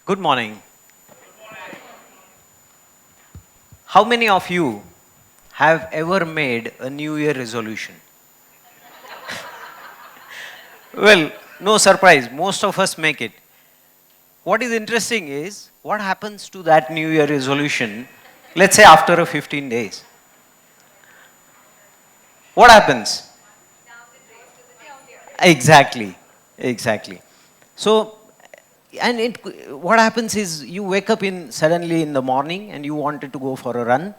Good morning. How many of you have ever made a New Year resolution? Well, no surprise, most of us make it. What is interesting is what happens to that New Year resolution, let's say after a 15 days. What happens? Exactly, exactly. So, what happens is you wake up suddenly in the morning and you wanted to go for a run,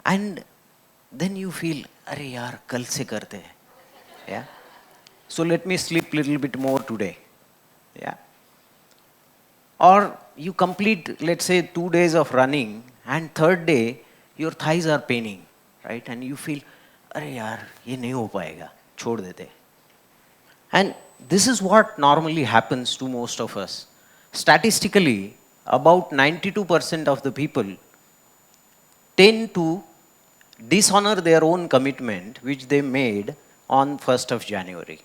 and then you feel, अरे यार कल से करते हैं, yeah. So let me sleep little bit more today, yeah. Or you complete, let's say, 2 days of running, and third day your thighs are paining, right? And you feel, अरे यार ये नहीं हो पाएगा, छोड़ देते हैं. And this is what normally happens to most of us. Statistically, about 92% of the people tend to dishonor their own commitment which they made on 1st of January.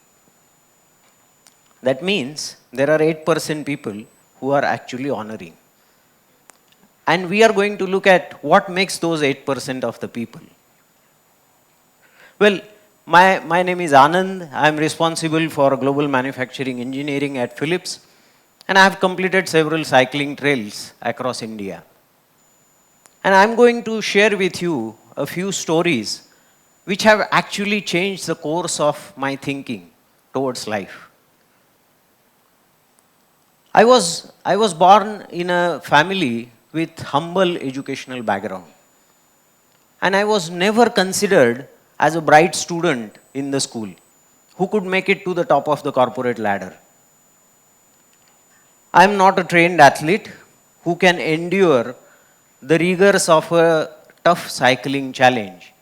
That means there are 8% people who are actually honoring. And we are going to look at what makes those 8% of the people. Well, my name is Anand. I am responsible for global manufacturing engineering at Philips. And I have completed several cycling trails across India. And I'm going to share with you a few stories which have actually changed the course of my thinking towards life. I was born in a family with humble educational background. And I was never considered as a bright student in the school who could make it to the top of the corporate ladder. I am not a trained athlete who can endure the rigors of a tough cycling challenge.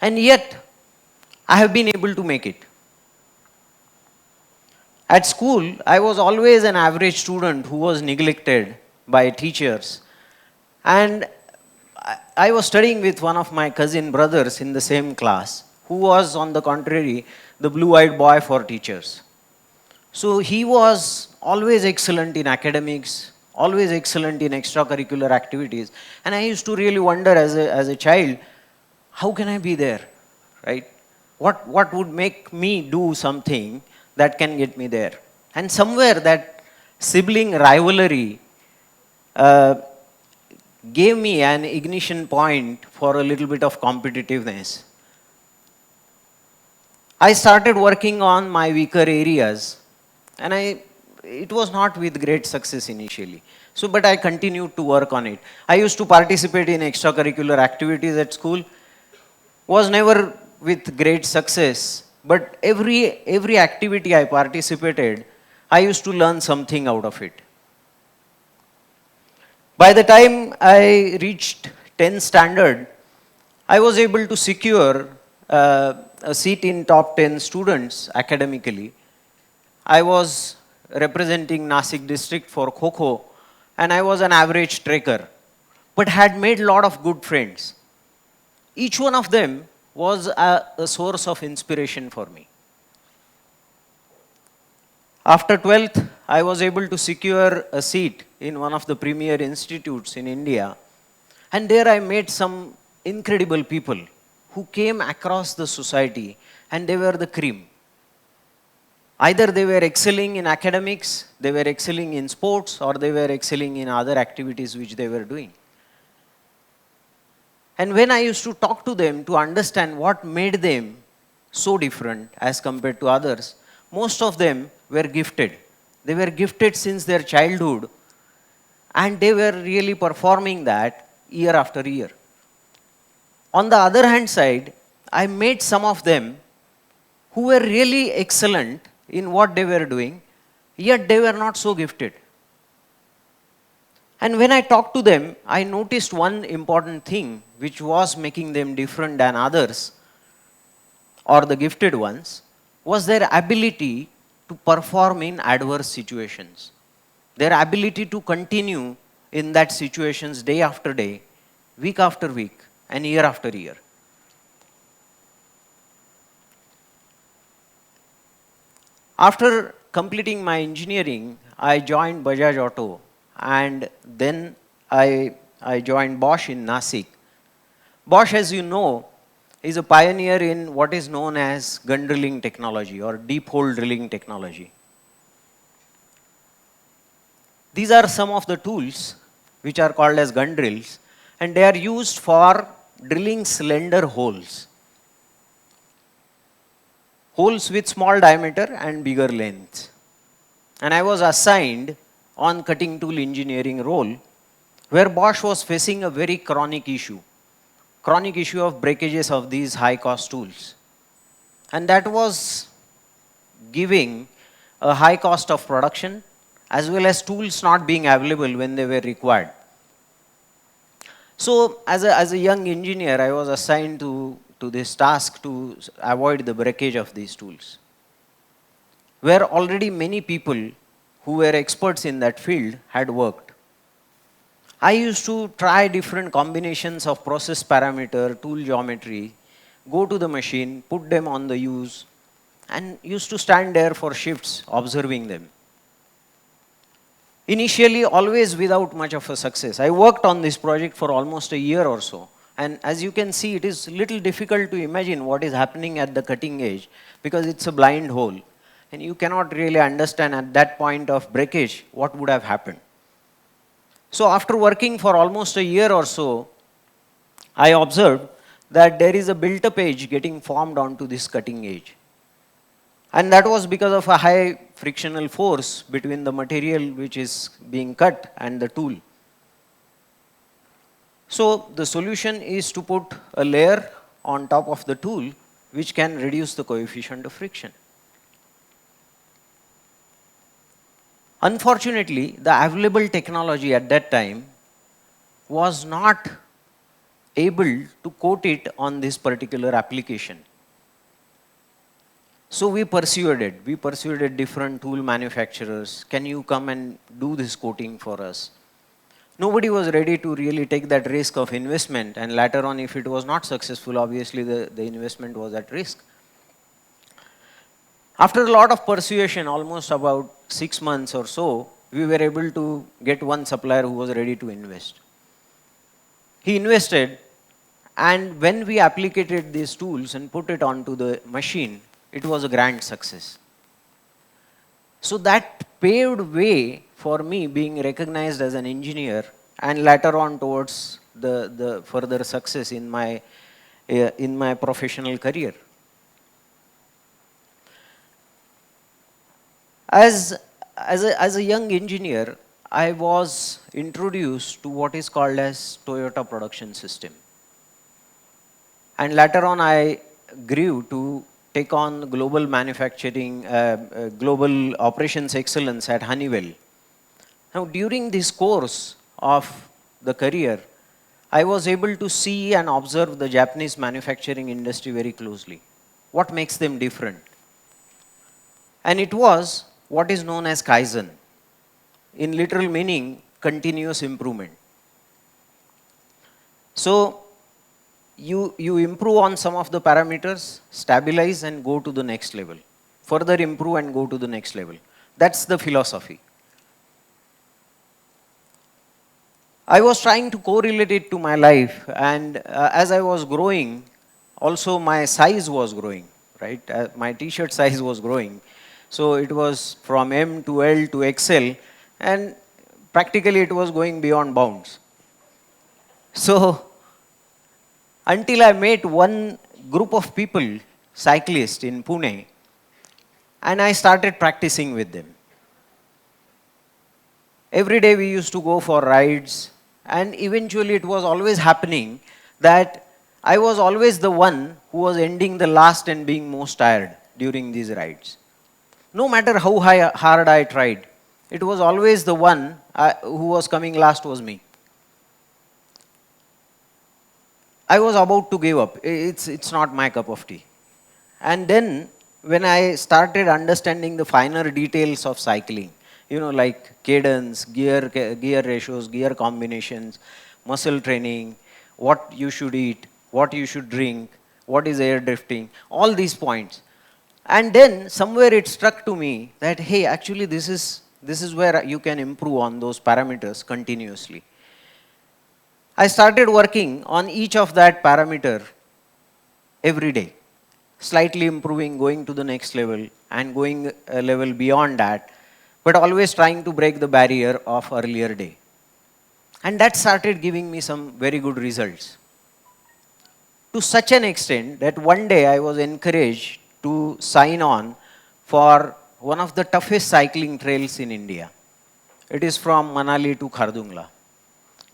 And yet, I have been able to make it. At school, I was always an average student who was neglected by teachers. And I was studying with one of my cousin brothers in the same class, who was, on the contrary, the blue-eyed boy for teachers. So he was always excellent in academics, always excellent in extracurricular activities. And I used to really wonder as a child, how can I be there, right? What would make me do something that can get me there? And somewhere that sibling rivalry gave me an ignition point for a little bit of competitiveness. I started working on my weaker areas, and it was not with great success initially. So, but I continued to work on it. I used to participate in extracurricular activities at school, was never with great success, but every activity I participated, I used to learn something out of it. By the time I reached 10th standard, I was able to secure a seat in top 10 students academically. I was representing Nasik district for Kho-Kho, and I was an average trekker, but had made a lot of good friends. Each one of them was a source of inspiration for me. After 12th, I was able to secure a seat in one of the premier institutes in India. And there I met some incredible people who came across the society, and they were the cream. Either they were excelling in academics, they were excelling in sports, or they were excelling in other activities which they were doing. And when I used to talk to them to understand what made them so different as compared to others, most of them were gifted. They were gifted since their childhood, and they were really performing that year after year. On the other hand side, I met some of them who were really excellent in what they were doing, yet they were not so gifted. And when I talked to them, I noticed one important thing which was making them different than others, or the gifted ones, was their ability to perform in adverse situations. Their ability to continue in that situations day after day, week after week, and year after year. After completing my engineering, I joined Bajaj Auto and then I joined Bosch in Nasik. Bosch, as you know, is a pioneer in what is known as gun drilling technology or deep hole drilling technology. These are some of the tools which are called as gun drills, and they are used for drilling slender holes. Holes with small diameter and bigger lengths. And I was assigned on cutting tool engineering role, where Bosch was facing a very chronic issue of breakages of these high cost tools. And that was giving a high cost of production as well as tools not being available when they were required. So as a young engineer, I was assigned to this task to avoid the breakage of these tools, where already many people who were experts in that field had worked. I used to try different combinations of process parameter, tool geometry, go to the machine, put them on the use, and used to stand there for shifts observing them. Initially, always without much of a success. I worked on this project for almost a year or so. And as you can see, it is a little difficult to imagine what is happening at the cutting edge because it's a blind hole. And you cannot really understand at that point of breakage what would have happened. So after working for almost a year or so, I observed that there is a built-up edge getting formed onto this cutting edge. And that was because of a high frictional force between the material which is being cut and the tool. So the solution is to put a layer on top of the tool which can reduce the coefficient of friction. Unfortunately, the available technology at that time was not able to coat it on this particular application. So we persuaded different tool manufacturers, can you come and do this coating for us? Nobody was ready to really take that risk of investment, and later on if it was not successful, obviously the investment was at risk. After a lot of persuasion, almost about 6 months or so, we were able to get one supplier who was ready to invest. He invested, and when we applicated these tools and put it onto the machine, it was a grand success. So that paved way for me being recognized as an engineer and later on towards the further success in my professional career. As a young engineer, I was introduced to what is called as Toyota production system. And later on I grew to take on global manufacturing, global operations excellence at Honeywell. Now during this course of the career, I was able to see and observe the Japanese manufacturing industry very closely. What makes them different? And it was what is known as Kaizen. In literal meaning, continuous improvement. So you improve on some of the parameters, stabilize and go to the next level. Further improve and go to the next level. That's the philosophy. I was trying to correlate it to my life, and as I was growing, also my size was growing, right? My t-shirt size was growing. So it was from M to L to XL, and practically it was going beyond bounds. So until I met one group of people, cyclists in Pune, and I started practicing with them. Every day we used to go for rides, and eventually it was always happening that I was always the one who was ending the last and being most tired during these rides. No matter how hard I tried, it was always the one who was coming last was me. I was about to give up. It's not my cup of tea. And then when I started understanding the finer details of cycling, like cadence, gear ratios, gear combinations, muscle training, what you should eat, what you should drink, what is air drifting, all these points. And then somewhere it struck to me that, hey, actually this is This is where you can improve on those parameters continuously. I started working on each of that parameter every day, slightly improving, going to the next level and going a level beyond that, but always trying to break the barrier of earlier day. And that started giving me some very good results. To such an extent that one day I was encouraged to sign on for one of the toughest cycling trails in India. It is from Manali to Khardungla.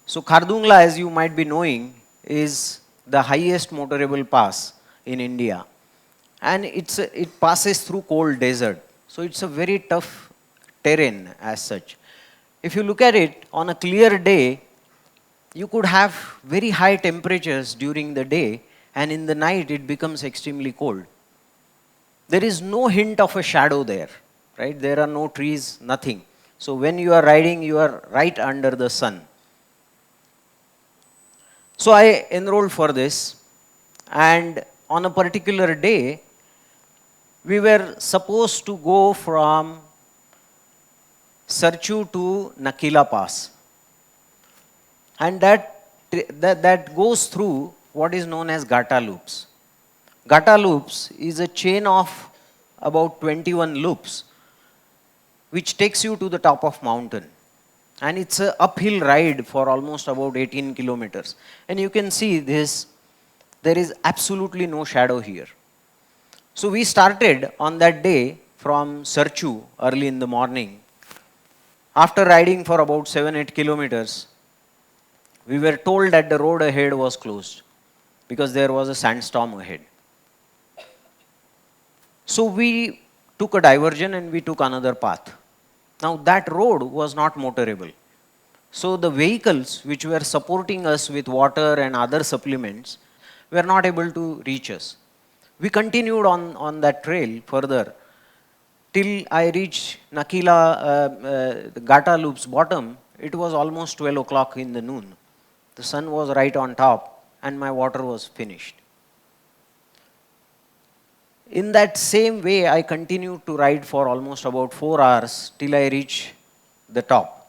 So Khardungla, as you might be knowing, is the highest motorable pass in India. And it passes through cold desert. So it's a very tough terrain as such. If you look at it, on a clear day, you could have very high temperatures during the day, and in the night it becomes extremely cold. There is no hint of a shadow there, right? There are no trees, nothing. So when you are riding, you are right under the sun. So I enrolled for this, and on a particular day, we were supposed to go from Sarchu to Nakila Pass. And that goes through what is known as Gata loops. Gata loops is a chain of about 21 loops, which takes you to the top of mountain. And it's an uphill ride for almost about 18 kilometers. And you can see this, there is absolutely no shadow here. So we started on that day from Sarchu early in the morning. After riding for about 7-8 kilometers, we were told that the road ahead was closed because there was a sandstorm ahead. So we took a diversion and we took another path. Now that road was not motorable. So the vehicles which were supporting us with water and other supplements were not able to reach us. We continued on that trail further till I reached Nakila, Gata Loop's bottom. It was almost 12 o'clock in the noon. The sun was right on top and my water was finished. In that same way, I continued to ride for almost about 4 hours till I reached the top,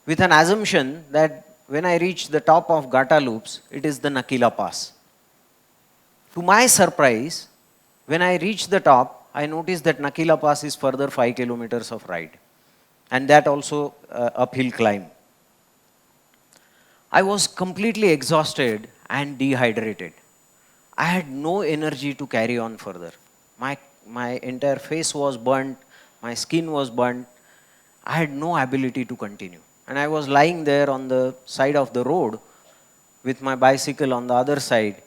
with an assumption that when I reach the top of Gata Loops, it is the Nakila Pass. To my surprise, when I reached the top, I noticed that Nakila Pass is further 5 kilometers of ride, and that also uphill climb. I was completely exhausted and dehydrated. I had no energy to carry on further. My entire face was burnt, my skin was burnt. I had no ability to continue. And I was lying there on the side of the road with my bicycle on the other side,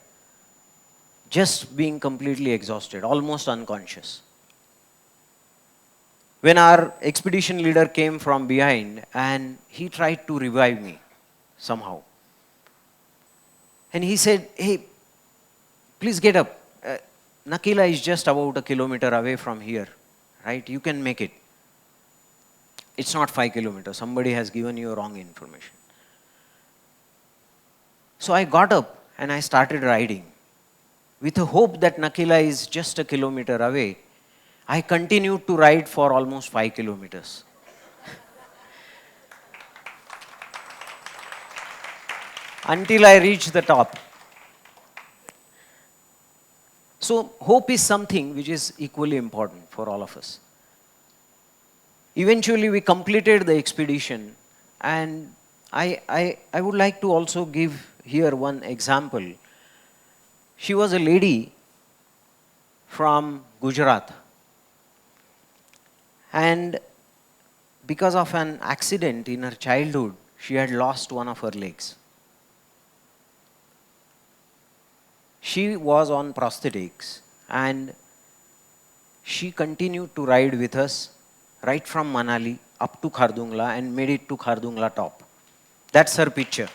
just being completely exhausted, almost unconscious. When our expedition leader came from behind and he tried to revive me somehow. And he said, "Hey, please get up. Nakila is just about a kilometer away from here, right? You can make it. It's not 5 kilometers. Somebody has given you wrong information." So I got up and I started riding. With the hope that Nakila is just a kilometer away, I continued to ride for almost 5 kilometers. Until I reached the top. So hope is something which is equally important for all of us. Eventually we completed the expedition, and I would like to also give here one example. She was a lady from Gujarat, and because of an accident in her childhood, she had lost one of her legs. She was on prosthetics and she continued to ride with us right from Manali up to Khardungla and made it to Khardungla top. That's her picture.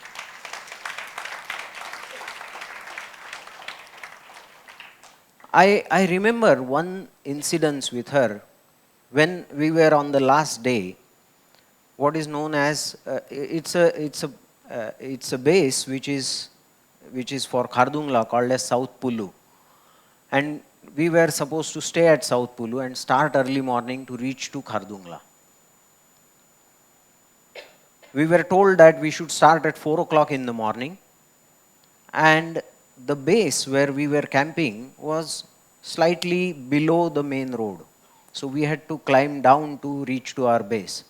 I remember one incident with her when we were on the last day, what is known as, it's a base which is for Khardungla called as South Pulu. And we were supposed to stay at South Pulu and start early morning to reach to Khardungla. We were told that we should start at 4 o'clock in the morning, and the base where we were camping was slightly below the main road. So we had to climb down to reach to our base.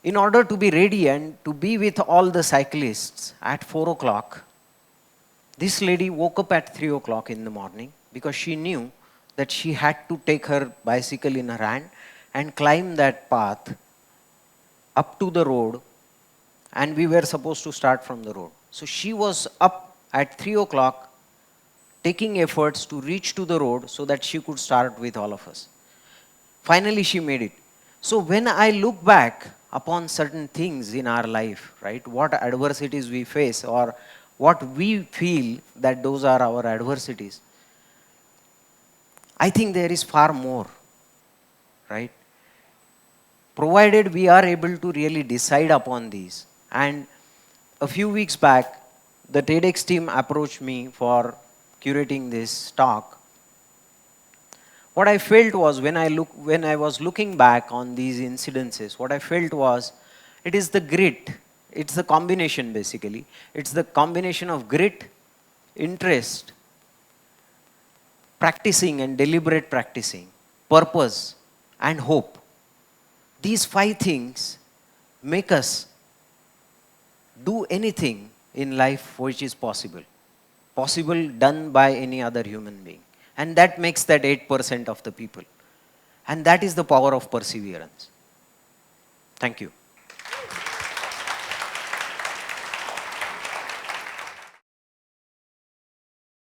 In order to be ready and to be with all the cyclists at 4 o'clock, this lady woke up at 3 o'clock in the morning because she knew that she had to take her bicycle in her hand and climb that path up to the road, and we were supposed to start from the road. So she was up at 3 o'clock taking efforts to reach to the road so that she could start with all of us. Finally, she made it. So when I look back upon certain things in our life, right, what adversities we face or what we feel that those are our adversities, I think there is far more, right? Provided we are able to really decide upon these. And a few weeks back, the TEDx team approached me for curating this talk. What I felt was when I was looking back on these incidences, what I felt was it is the grit. It's the combination basically. It's the combination of grit, interest, practicing and deliberate practicing, purpose, and hope. These 5 things make us do anything in life which is possible. Possible done by any other human being. And that makes that 8% of the people. And that is the power of perseverance. Thank you.